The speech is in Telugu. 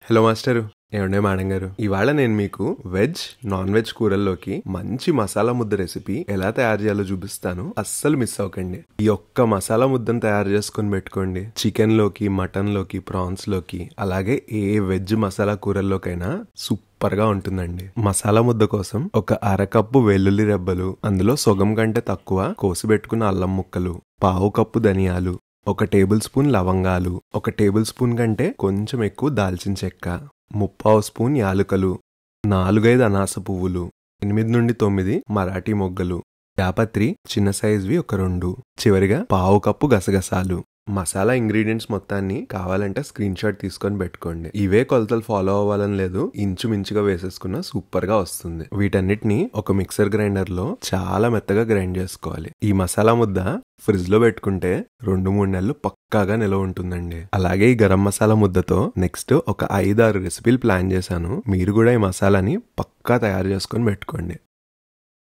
హలో మాస్టరు, ఏమండే మేడం గారు. ఇవాళ నేను మీకు వెజ్ నాన్ వెజ్ కూరల్లోకి మంచి మసాలా ముద్ద రెసిపీ ఎలా తయారు చేయాలో చూపిస్తాను. అస్సలు మిస్ అవ్వకండి. ఈ ఒక్క మసాలా ముద్దను తయారు చేసుకుని పెట్టుకోండి. చికెన్ లోకి, మటన్ లోకి, ప్రాన్స్ లోకి, అలాగే ఏ వెజ్ మసాలా కూరల్లోకైనా సూపర్ గా ఉంటుందండి. మసాలా ముద్ద కోసం ఒక అరకప్పు వెల్లుల్లి రెబ్బలు, అందులో సొగం కంటే తక్కువ కోసి పెట్టుకున్న అల్లం ముక్కలు, పావు కప్పు ధనియాలు, 1 టేబుల్ స్పూన్ లవంగాలు, 1 టేబుల్ స్పూన్ కంటే కొంచెం ఎక్కువ దాల్చిన చెక్క, 3/4 స్పూన్ యాలకులు, 4-5 అనాస పువ్వులు, 8 నుండి 9 మరాఠీ మొగ్గలు, జాపత్రి చిన్న సైజ్వి 2, చివరిగా పావు కప్పు గసగసాలు. మసాలా ఇంగ్రీడియంట్స్ మొత్తాన్ని కావాలంటే స్క్రీన్ షాట్ తీసుకొని పెట్టుకోండి. ఇవే కొలతలు ఫాలో అవ్వాలని లేదు, ఇంచుమించుగా వేసేసుకున్న సూపర్ గా వస్తుంది. వీటన్నిటిని ఒక మిక్సర్ గ్రైండర్ లో చాలా మెత్తగా గ్రైండ్ చేసుకోవాలి. ఈ మసాలా ముద్ద ఫ్రిడ్జ్ లో పెట్టుకుంటే 2-3 నెలలు పక్కాగా నిలవ ఉంటుందండి. అలాగే ఈ గరం మసాలా ముద్దతో నెక్స్ట్ ఒక 5-6 రెసిపీలు ప్లాన్ చేశాను. మీరు కూడా ఈ మసాలాని పక్కా తయారు చేసుకొని పెట్టుకోండి.